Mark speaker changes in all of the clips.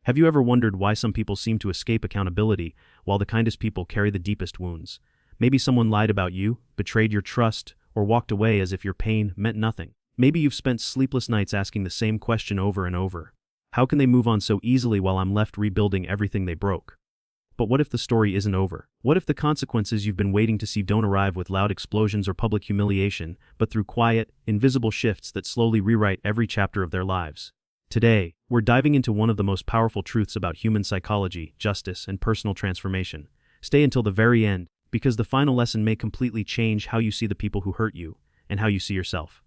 Speaker 1: Have you ever wondered why some people seem to escape accountability while the kindest people carry the deepest wounds? Maybe someone lied about you, betrayed your trust, or walked away as if your pain meant nothing. Maybe you've spent sleepless nights asking the same question over and over. How can they move on so easily while I'm left rebuilding everything they broke? But what if the story isn't over? What if the consequences you've been waiting to see don't arrive with loud explosions or public humiliation, but through quiet, invisible shifts that slowly rewrite every chapter of their lives? Today, we're diving into one of the most powerful truths about human psychology, justice, and personal transformation. Stay until the very end, because the final lesson may completely change how you see the people who hurt you, and how you see yourself.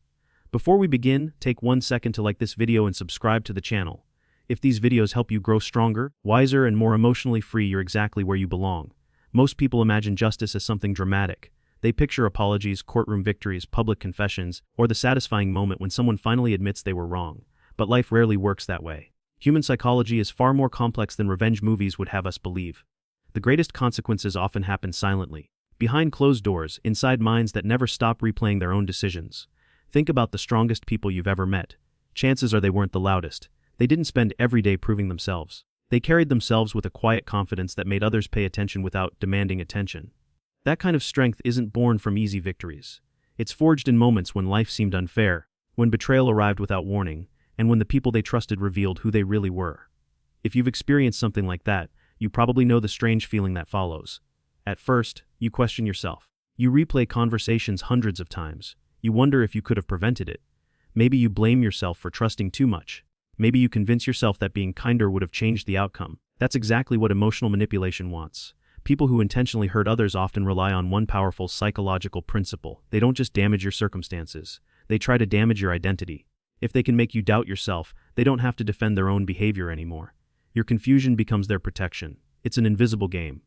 Speaker 1: Before we begin, take 1 second to like this video and subscribe to the channel. If these videos help you grow stronger, wiser, and more emotionally free, you're exactly where you belong. Most people imagine justice as something dramatic. They picture apologies, courtroom victories, public confessions, or the satisfying moment when someone finally admits they were wrong. But life rarely works that way. Human psychology is far more complex than revenge movies would have us believe. The greatest consequences often happen silently, behind closed doors, inside minds that never stop replaying their own decisions. Think about the strongest people you've ever met. Chances are they weren't the loudest. They didn't spend every day proving themselves. They carried themselves with a quiet confidence that made others pay attention without demanding attention. That kind of strength isn't born from easy victories. It's forged in moments when life seemed unfair, when betrayal arrived without warning, and when the people they trusted revealed who they really were. If you've experienced something like that, you probably know the strange feeling that follows. At first, you question yourself. You replay conversations hundreds of times. You wonder if you could have prevented it. Maybe you blame yourself for trusting too much. Maybe you convince yourself that being kinder would have changed the outcome. That's exactly what emotional manipulation wants. People who intentionally hurt others often rely on one powerful psychological principle. They don't just damage your circumstances. They try to damage your identity. If they can make you doubt yourself, they don't have to defend their own behavior anymore. Your confusion becomes their protection. It's an invisible game.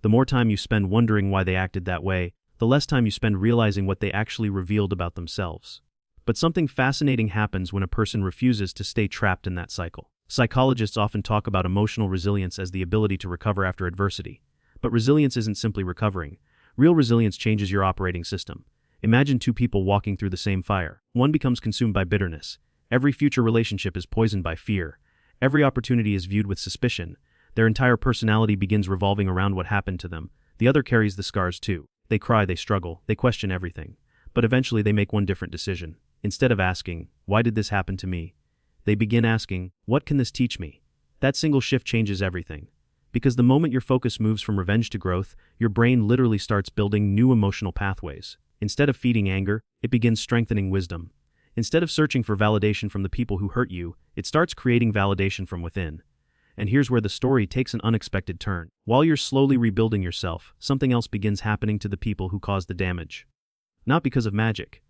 Speaker 1: The more time you spend wondering why they acted that way, the less time you spend realizing what they actually revealed about themselves. But something fascinating happens when a person refuses to stay trapped in that cycle. Psychologists often talk about emotional resilience as the ability to recover after adversity. But resilience isn't simply recovering. Real resilience changes your operating system. Imagine two people walking through the same fire. One becomes consumed by bitterness. Every future relationship is poisoned by fear. Every opportunity is viewed with suspicion. Their entire personality begins revolving around what happened to them. The other carries the scars too. They cry, they struggle, they question everything. But eventually they make one different decision. Instead of asking, "Why did this happen to me?" they begin asking, "What can this teach me?" That single shift changes everything. Because the moment your focus moves from revenge to growth, your brain literally starts building new emotional pathways. Instead of feeding anger, it begins strengthening wisdom. Instead of searching for validation from the people who hurt you, it starts creating validation from within. And here's where the story takes an unexpected turn. While you're slowly rebuilding yourself, something else begins happening to the people who caused the damage. Not because of magic.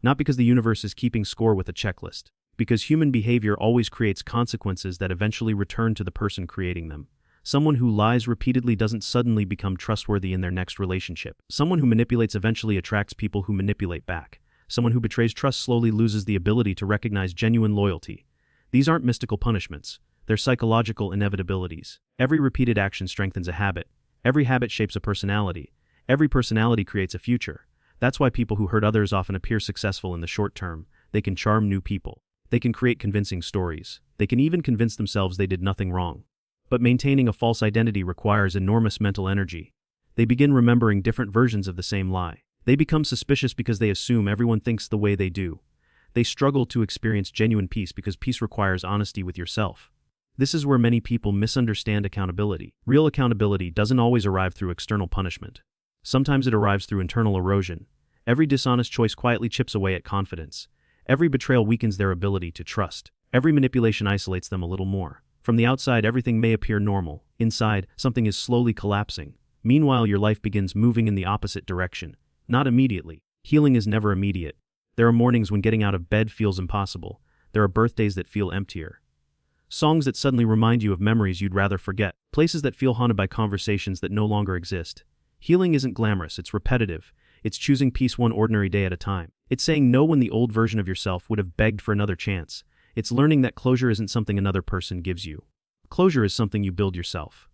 Speaker 1: Not because the universe is keeping score with a checklist. Because human behavior always creates consequences that eventually return to the person creating them. Someone who lies repeatedly doesn't suddenly become trustworthy in their next relationship. Someone who manipulates eventually attracts people who manipulate back. Someone who betrays trust slowly loses the ability to recognize genuine loyalty. These aren't mystical punishments. They're psychological inevitabilities. Every repeated action strengthens a habit. Every habit shapes a personality. Every personality creates a future. That's why people who hurt others often appear successful in the short term. They can charm new people. They can create convincing stories. They can even convince themselves they did nothing wrong. But maintaining a false identity requires enormous mental energy. They begin remembering different versions of the same lie. They become suspicious because they assume everyone thinks the way they do. They struggle to experience genuine peace because peace requires honesty with yourself. This is where many people misunderstand accountability. Real accountability doesn't always arrive through external punishment. Sometimes it arrives through internal erosion. Every dishonest choice quietly chips away at confidence. Every betrayal weakens their ability to trust. Every manipulation isolates them a little more. From the outside, everything may appear normal. Inside, something is slowly collapsing. Meanwhile, your life begins moving in the opposite direction. Not immediately. Healing is never immediate. There are mornings when getting out of bed feels impossible. There are birthdays that feel emptier. Songs that suddenly remind you of memories you'd rather forget. Places that feel haunted by conversations that no longer exist. Healing isn't glamorous, it's repetitive. It's choosing peace one ordinary day at a time. It's saying no when the old version of yourself would have begged for another chance. It's learning that closure isn't something another person gives you. Closure is something you build yourself.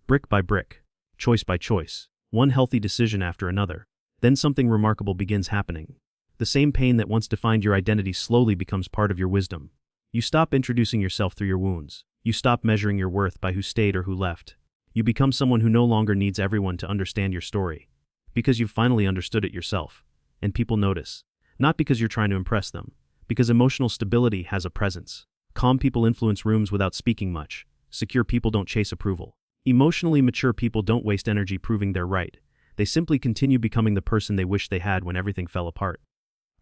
Speaker 1: Brick by brick. Choice by choice. One healthy decision after another. Then something remarkable begins happening. The same pain that once defined your identity slowly becomes part of your wisdom. You stop introducing yourself through your wounds. You stop measuring your worth by who stayed or who left. You become someone who no longer needs everyone to understand your story. Because you've finally understood it yourself. And people notice. Not because you're trying to impress them. Because emotional stability has a presence. Calm people influence rooms without speaking much. Secure people don't chase approval. Emotionally mature people don't waste energy proving they're right. They simply continue becoming the person they wish they had when everything fell apart.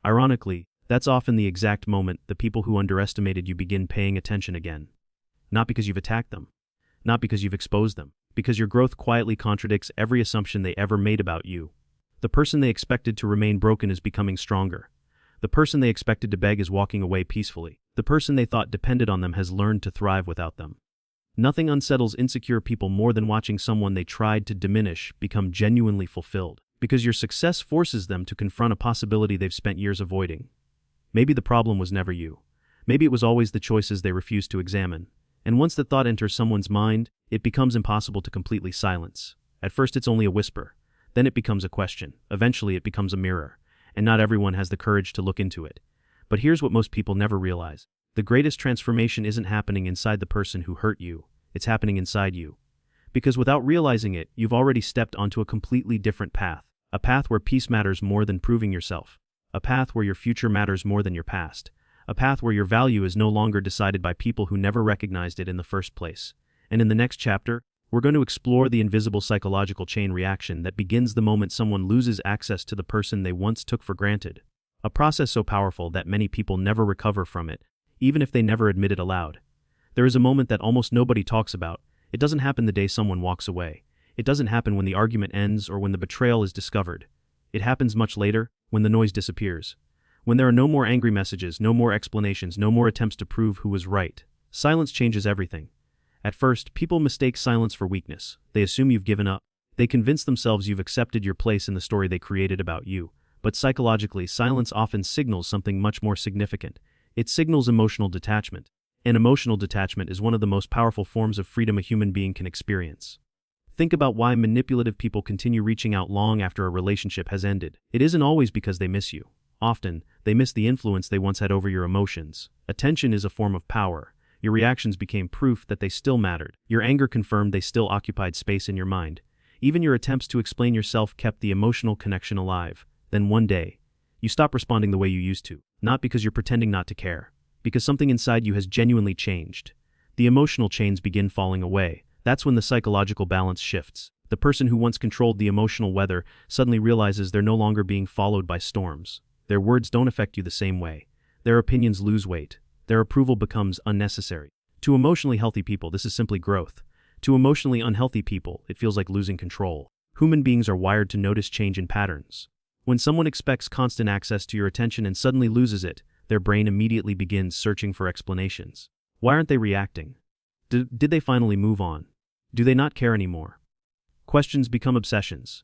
Speaker 1: Ironically, that's often the exact moment the people who underestimated you begin paying attention again. Not because you've attacked them. Not because you've exposed them. Because your growth quietly contradicts every assumption they ever made about you. The person they expected to remain broken is becoming stronger. The person they expected to beg is walking away peacefully. The person they thought depended on them has learned to thrive without them. Nothing unsettles insecure people more than watching someone they tried to diminish become genuinely fulfilled. Because your success forces them to confront a possibility they've spent years avoiding. Maybe the problem was never you. Maybe it was always the choices they refused to examine. And once the thought enters someone's mind, it becomes impossible to completely silence. At first it's only a whisper. Then it becomes a question. Eventually it becomes a mirror. And not everyone has the courage to look into it. But here's what most people never realize. The greatest transformation isn't happening inside the person who hurt you. It's happening inside you. Because without realizing it, you've already stepped onto a completely different path. A path where peace matters more than proving yourself. A path where your future matters more than your past. A path where your value is no longer decided by people who never recognized it in the first place. And in the next chapter, we're going to explore the invisible psychological chain reaction that begins the moment someone loses access to the person they once took for granted. A process so powerful that many people never recover from it, even if they never admit it aloud. There is a moment that almost nobody talks about. It doesn't happen the day someone walks away. It doesn't happen when the argument ends or when the betrayal is discovered. It happens much later, when the noise disappears. When there are no more angry messages, no more explanations, no more attempts to prove who was right. Silence changes everything. At first, people mistake silence for weakness. They assume you've given up. They convince themselves you've accepted your place in the story they created about you. But psychologically, silence often signals something much more significant. It signals emotional detachment. And emotional detachment is one of the most powerful forms of freedom a human being can experience. Think about why manipulative people continue reaching out long after a relationship has ended. It isn't always because they miss you. Often, they miss the influence they once had over your emotions. Attention is a form of power. Your reactions became proof that they still mattered. Your anger confirmed they still occupied space in your mind. Even your attempts to explain yourself kept the emotional connection alive. Then one day, you stop responding the way you used to. Not because you're pretending not to care. Because something inside you has genuinely changed. The emotional chains begin falling away. That's when the psychological balance shifts. The person who once controlled the emotional weather suddenly realizes they're no longer being followed by storms. Their words don't affect you the same way. Their opinions lose weight. Their approval becomes unnecessary. To emotionally healthy people, this is simply growth. To emotionally unhealthy people, it feels like losing control. Human beings are wired to notice change in patterns. When someone expects constant access to your attention and suddenly loses it, their brain immediately begins searching for explanations. Why aren't they reacting? Did they finally move on? Do they not care anymore? Questions become obsessions.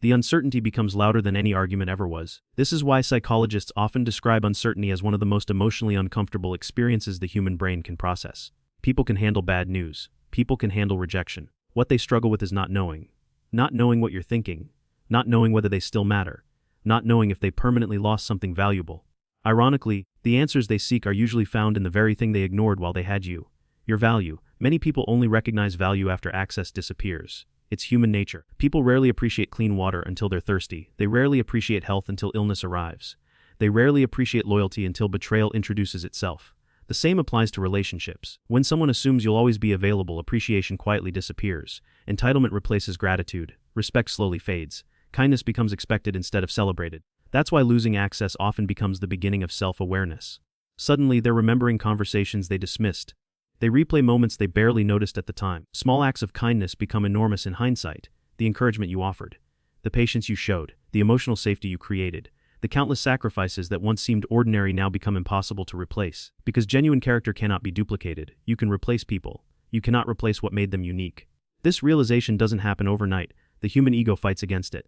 Speaker 1: The uncertainty becomes louder than any argument ever was. This is why psychologists often describe uncertainty as one of the most emotionally uncomfortable experiences the human brain can process. People can handle bad news. People can handle rejection. What they struggle with is not knowing. Not knowing what you're thinking. Not knowing whether they still matter. Not knowing if they permanently lost something valuable. Ironically, the answers they seek are usually found in the very thing they ignored while they had you. Your value. Many people only recognize value after access disappears. It's human nature. People rarely appreciate clean water until they're thirsty. They rarely appreciate health until illness arrives. They rarely appreciate loyalty until betrayal introduces itself. The same applies to relationships. When someone assumes you'll always be available, appreciation quietly disappears. Entitlement replaces gratitude. Respect slowly fades. Kindness becomes expected instead of celebrated. That's why losing access often becomes the beginning of self-awareness. Suddenly, they're remembering conversations they dismissed. They replay moments they barely noticed at the time. Small acts of kindness become enormous in hindsight. The encouragement you offered, the patience you showed, the emotional safety you created, the countless sacrifices that once seemed ordinary now become impossible to replace. Because genuine character cannot be duplicated. You can replace people. You cannot replace what made them unique. This realization doesn't happen overnight. The human ego fights against it.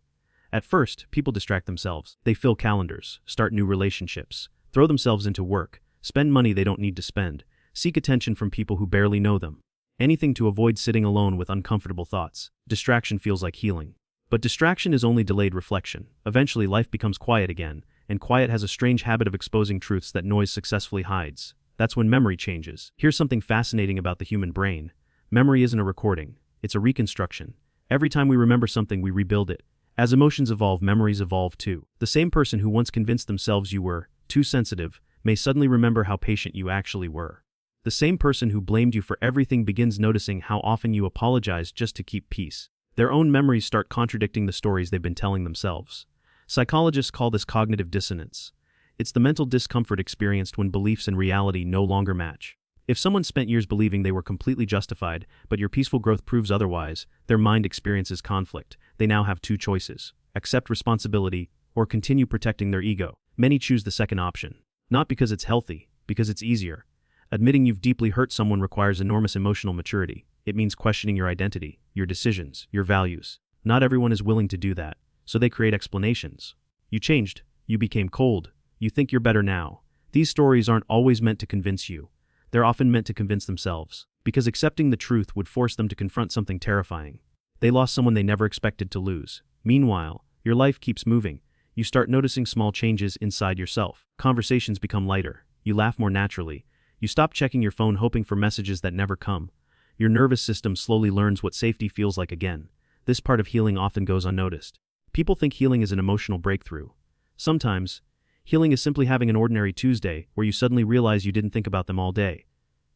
Speaker 1: At first, people distract themselves. They fill calendars, start new relationships, throw themselves into work, spend money they don't need to spend, seek attention from people who barely know them. Anything to avoid sitting alone with uncomfortable thoughts. Distraction feels like healing. But distraction is only delayed reflection. Eventually life becomes quiet again, and quiet has a strange habit of exposing truths that noise successfully hides. That's when memory changes. Here's something fascinating about the human brain. Memory isn't a recording, it's a reconstruction. Every time we remember something, we rebuild it. As emotions evolve, memories evolve too. The same person who once convinced themselves you were too sensitive may suddenly remember how patient you actually were. The same person who blamed you for everything begins noticing how often you apologized just to keep peace. Their own memories start contradicting the stories they've been telling themselves. Psychologists call this cognitive dissonance. It's the mental discomfort experienced when beliefs and reality no longer match. If someone spent years believing they were completely justified, but your peaceful growth proves otherwise, their mind experiences conflict. They now have two choices: accept responsibility or continue protecting their ego. Many choose the second option. Not because it's healthy, because it's easier. Admitting you've deeply hurt someone requires enormous emotional maturity. It means questioning your identity, your decisions, your values. Not everyone is willing to do that, so they create explanations. You changed. You became cold. You think you're better now. These stories aren't always meant to convince you. They're often meant to convince themselves, because accepting the truth would force them to confront something terrifying. They lost someone they never expected to lose. Meanwhile, your life keeps moving. You start noticing small changes inside yourself. Conversations become lighter. You laugh more naturally. You stop checking your phone hoping for messages that never come. Your nervous system slowly learns what safety feels like again. This part of healing often goes unnoticed. People think healing is an emotional breakthrough. Sometimes, healing is simply having an ordinary Tuesday where you suddenly realize you didn't think about them all day.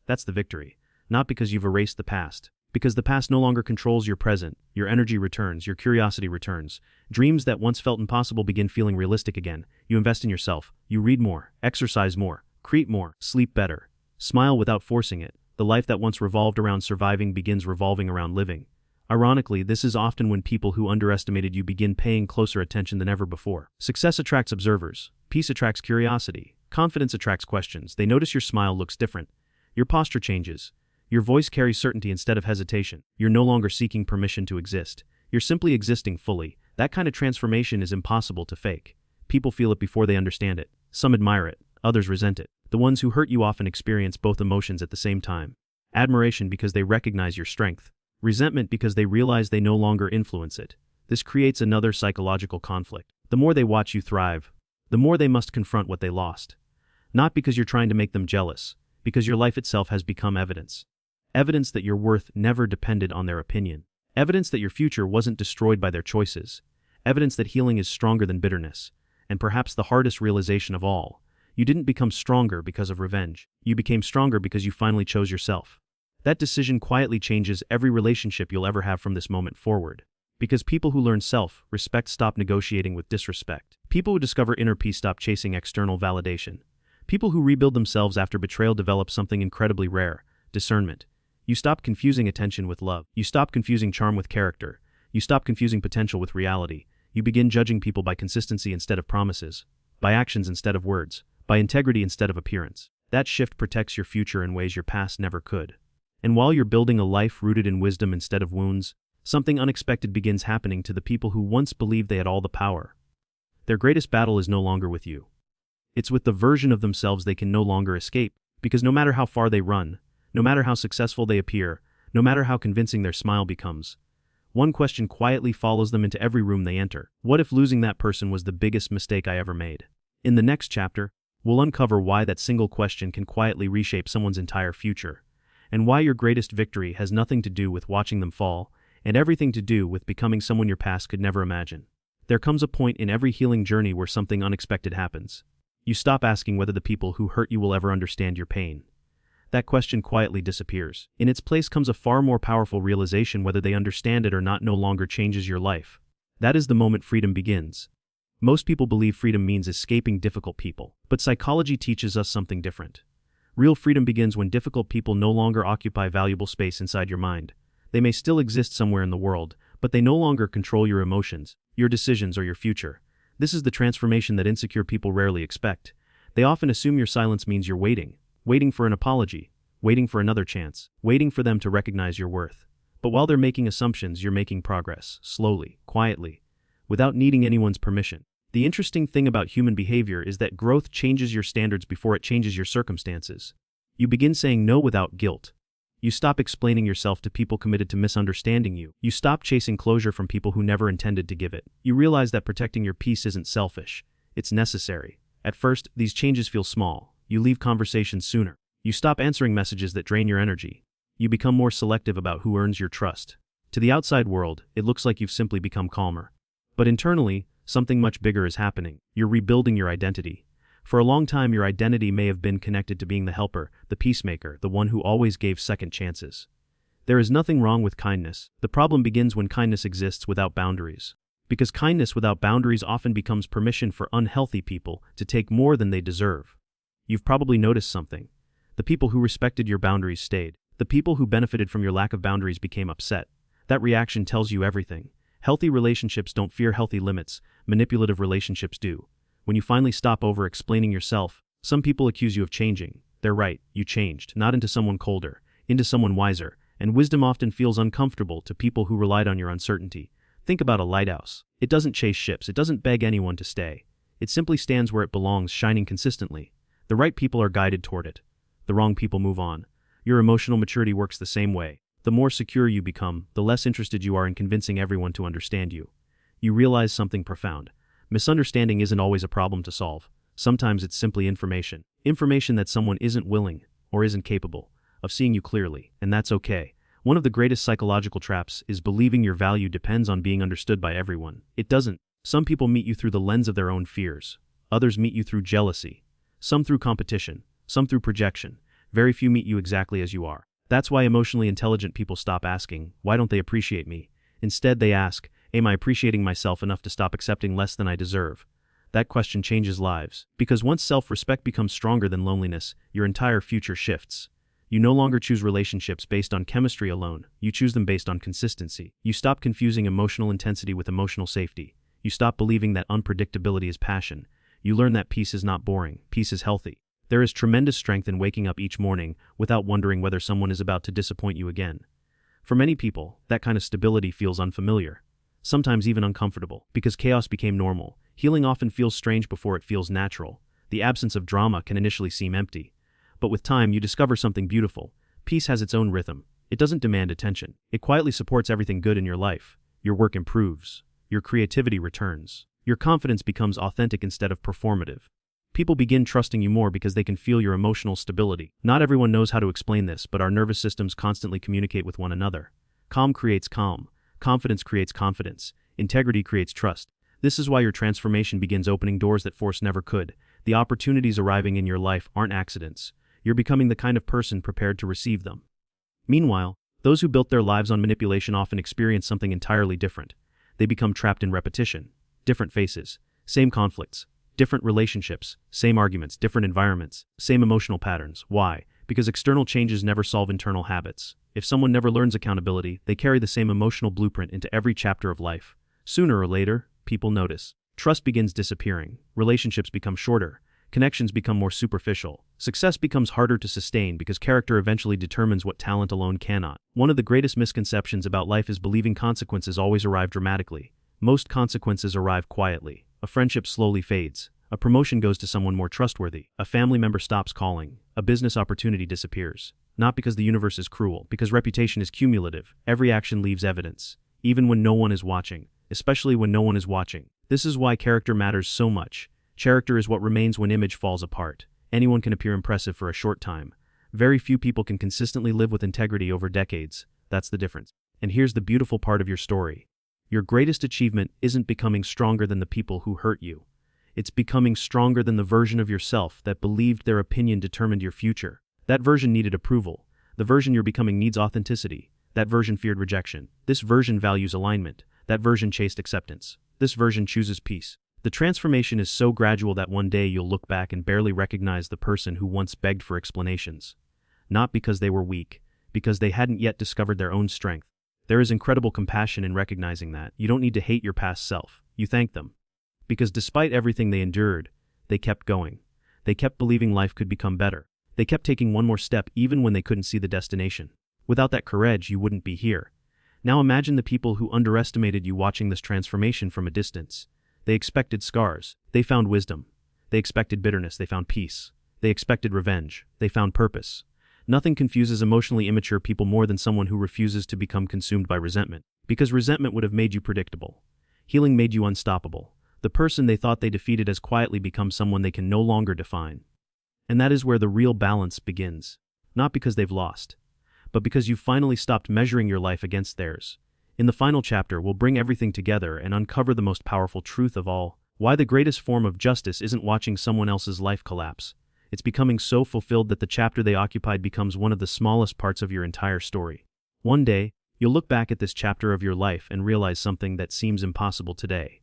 Speaker 1: That's the victory. Not because you've erased the past. Because the past no longer controls your present. Your energy returns, your curiosity returns. Dreams that once felt impossible begin feeling realistic again. You invest in yourself. You read more, exercise more, create more, sleep better. Smile without forcing it. The life that once revolved around surviving begins revolving around living. Ironically, this is often when people who underestimated you begin paying closer attention than ever before. Success attracts observers. Peace attracts curiosity. Confidence attracts questions. They notice your smile looks different. Your posture changes. Your voice carries certainty instead of hesitation. You're no longer seeking permission to exist. You're simply existing fully. That kind of transformation is impossible to fake. People feel it before they understand it. Some admire it. Others resent it. The ones who hurt you often experience both emotions at the same time. Admiration because they recognize your strength. Resentment because they realize they no longer influence it. This creates another psychological conflict. The more they watch you thrive, the more they must confront what they lost. Not because you're trying to make them jealous, because your life itself has become evidence. Evidence that your worth never depended on their opinion. Evidence that your future wasn't destroyed by their choices. Evidence that healing is stronger than bitterness. And perhaps the hardest realization of all, you didn't become stronger because of revenge. You became stronger because you finally chose yourself. That decision quietly changes every relationship you'll ever have from this moment forward. Because people who learn self-respect stop negotiating with disrespect. People who discover inner peace stop chasing external validation. People who rebuild themselves after betrayal develop something incredibly rare: discernment. You stop confusing attention with love. You stop confusing charm with character. You stop confusing potential with reality. You begin judging people by consistency instead of promises, by actions instead of words, by integrity instead of appearance. That shift protects your future in ways your past never could. And while you're building a life rooted in wisdom instead of wounds, something unexpected begins happening to the people who once believed they had all the power. Their greatest battle is no longer with you. It's with the version of themselves they can no longer escape, because no matter how far they run, no matter how successful they appear, no matter how convincing their smile becomes, one question quietly follows them into every room they enter. What if losing that person was the biggest mistake I ever made? In the next chapter, we'll uncover why that single question can quietly reshape someone's entire future, and why your greatest victory has nothing to do with watching them fall, and everything to do with becoming someone your past could never imagine. There comes a point in every healing journey where something unexpected happens. You stop asking whether the people who hurt you will ever understand your pain. That question quietly disappears. In its place comes a far more powerful realization: whether they understand it or not no longer changes your life. That is the moment freedom begins. Most people believe freedom means escaping difficult people, but psychology teaches us something different. Real freedom begins when difficult people no longer occupy valuable space inside your mind. They may still exist somewhere in the world, but they no longer control your emotions, your decisions, or your future. This is the transformation that insecure people rarely expect. They often assume your silence means you're waiting for an apology, waiting for another chance, waiting for them to recognize your worth. But while they're making assumptions, you're making progress, slowly, quietly, without needing anyone's permission. The interesting thing about human behavior is that growth changes your standards before it changes your circumstances. You begin saying no without guilt. You stop explaining yourself to people committed to misunderstanding you. You stop chasing closure from people who never intended to give it. You realize that protecting your peace isn't selfish, it's necessary. At first, these changes feel small. You leave conversations sooner. You stop answering messages that drain your energy. You become more selective about who earns your trust. To the outside world, it looks like you've simply become calmer. But internally, something much bigger is happening. You're rebuilding your identity. For a long time, your identity may have been connected to being the helper, the peacemaker, the one who always gave second chances. There is nothing wrong with kindness. The problem begins when kindness exists without boundaries. Because kindness without boundaries often becomes permission for unhealthy people to take more than they deserve. You've probably noticed something. The people who respected your boundaries stayed. The people who benefited from your lack of boundaries became upset. That reaction tells you everything. Healthy relationships don't fear healthy limits. Manipulative relationships do. When you finally stop over-explaining yourself, some people accuse you of changing. They're right, you changed, not into someone colder, into someone wiser, and wisdom often feels uncomfortable to people who relied on your uncertainty. Think about a lighthouse. It doesn't chase ships, it doesn't beg anyone to stay. It simply stands where it belongs, shining consistently. The right people are guided toward it. The wrong people move on. Your emotional maturity works the same way. The more secure you become, the less interested you are in convincing everyone to understand you. You realize something profound. Misunderstanding isn't always a problem to solve. Sometimes it's simply information. Information that someone isn't willing, or isn't capable, of seeing you clearly, and that's okay. One of the greatest psychological traps is believing your value depends on being understood by everyone. It doesn't. Some people meet you through the lens of their own fears. Others meet you through jealousy. Some through competition. Some through projection. Very few meet you exactly as you are. That's why emotionally intelligent people stop asking, "Why don't they appreciate me?" Instead, they ask, "Am I appreciating myself enough to stop accepting less than I deserve?" That question changes lives. Because once self-respect becomes stronger than loneliness, your entire future shifts. You no longer choose relationships based on chemistry alone. You choose them based on consistency. You stop confusing emotional intensity with emotional safety. You stop believing that unpredictability is passion. You learn that peace is not boring. Peace is healthy. There is tremendous strength in waking up each morning without wondering whether someone is about to disappoint you again. For many people, that kind of stability feels unfamiliar. Sometimes even uncomfortable. Because chaos became normal, healing often feels strange before it feels natural. The absence of drama can initially seem empty. But with time, you discover something beautiful. Peace has its own rhythm. It doesn't demand attention. It quietly supports everything good in your life. Your work improves. Your creativity returns. Your confidence becomes authentic instead of performative. People begin trusting you more because they can feel your emotional stability. Not everyone knows how to explain this, but our nervous systems constantly communicate with one another. Calm creates calm. Confidence creates confidence. Integrity creates trust. This is why your transformation begins opening doors that force never could. The opportunities arriving in your life aren't accidents. You're becoming the kind of person prepared to receive them. Meanwhile, those who built their lives on manipulation often experience something entirely different. They become trapped in repetition. Different faces, same conflicts, different relationships, same arguments, different environments, same emotional patterns. Why? Because external changes never solve internal habits. If someone never learns accountability, they carry the same emotional blueprint into every chapter of life. Sooner or later, people notice. Trust begins disappearing. Relationships become shorter. Connections become more superficial. Success becomes harder to sustain because character eventually determines what talent alone cannot. One of the greatest misconceptions about life is believing consequences always arrive dramatically. Most consequences arrive quietly. A friendship slowly fades. A promotion goes to someone more trustworthy. A family member stops calling. A business opportunity disappears. Not because the universe is cruel, because reputation is cumulative. Every action leaves evidence, even when no one is watching, especially when no one is watching. This is why character matters so much. Character is what remains when image falls apart. Anyone can appear impressive for a short time. Very few people can consistently live with integrity over decades. That's the difference. And here's the beautiful part of your story. Your greatest achievement isn't becoming stronger than the people who hurt you. It's becoming stronger than the version of yourself that believed their opinion determined your future. That version needed approval. The version you're becoming needs authenticity. That version feared rejection. This version values alignment. That version chased acceptance. This version chooses peace. The transformation is so gradual that one day you'll look back and barely recognize the person who once begged for explanations. Not because they were weak, because they hadn't yet discovered their own strength. There is incredible compassion in recognizing that. You don't need to hate your past self. You thank them. Because despite everything they endured, they kept going. They kept believing life could become better. They kept taking one more step even when they couldn't see the destination. Without that courage, you wouldn't be here. Now imagine the people who underestimated you watching this transformation from a distance. They expected scars. They found wisdom. They expected bitterness. They found peace. They expected revenge. They found purpose. Nothing confuses emotionally immature people more than someone who refuses to become consumed by resentment. Because resentment would have made you predictable. Healing made you unstoppable. The person they thought they defeated has quietly become someone they can no longer define. And that is where the real balance begins. Not because they've lost, but because you've finally stopped measuring your life against theirs. In the final chapter, we'll bring everything together and uncover the most powerful truth of all: why the greatest form of justice isn't watching someone else's life collapse. It's becoming so fulfilled that the chapter they occupied becomes one of the smallest parts of your entire story. One day, you'll look back at this chapter of your life and realize something that seems impossible today.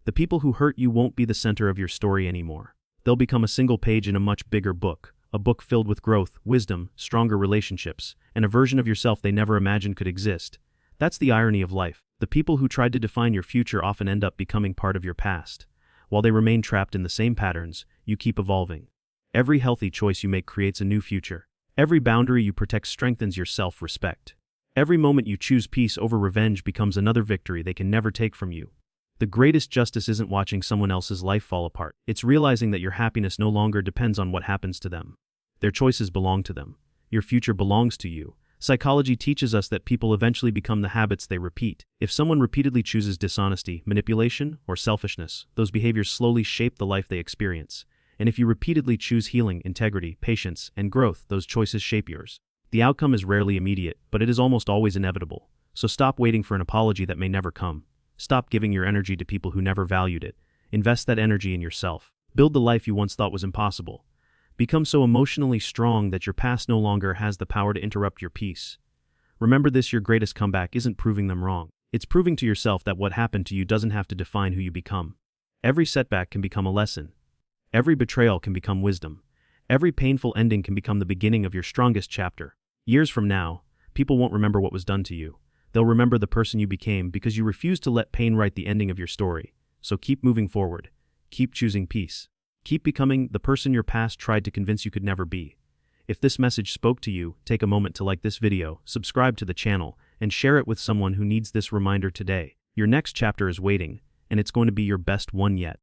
Speaker 1: The people who hurt you won't be the center of your story anymore. They'll become a single page in a much bigger book, a book filled with growth, wisdom, stronger relationships, and a version of yourself they never imagined could exist. That's the irony of life. The people who tried to define your future often end up becoming part of your past. While they remain trapped in the same patterns, you keep evolving. Every healthy choice you make creates a new future. Every boundary you protect strengthens your self-respect. Every moment you choose peace over revenge becomes another victory they can never take from you. The greatest justice isn't watching someone else's life fall apart. It's realizing that your happiness no longer depends on what happens to them. Their choices belong to them. Your future belongs to you. Psychology teaches us that people eventually become the habits they repeat. If someone repeatedly chooses dishonesty, manipulation, or selfishness, those behaviors slowly shape the life they experience. And if you repeatedly choose healing, integrity, patience, and growth, those choices shape yours. The outcome is rarely immediate, but it is almost always inevitable. So stop waiting for an apology that may never come. Stop giving your energy to people who never valued it. Invest that energy in yourself. Build the life you once thought was impossible. Become so emotionally strong that your past no longer has the power to interrupt your peace. Remember this: your greatest comeback isn't proving them wrong. It's proving to yourself that what happened to you doesn't have to define who you become. Every setback can become a lesson. Every betrayal can become wisdom. Every painful ending can become the beginning of your strongest chapter. Years from now, people won't remember what was done to you. They'll remember the person you became because you refused to let pain write the ending of your story. So keep moving forward. Keep choosing peace. Keep becoming the person your past tried to convince you could never be. If this message spoke to you, take a moment to like this video, subscribe to the channel, and share it with someone who needs this reminder today. Your next chapter is waiting, and it's going to be your best one yet.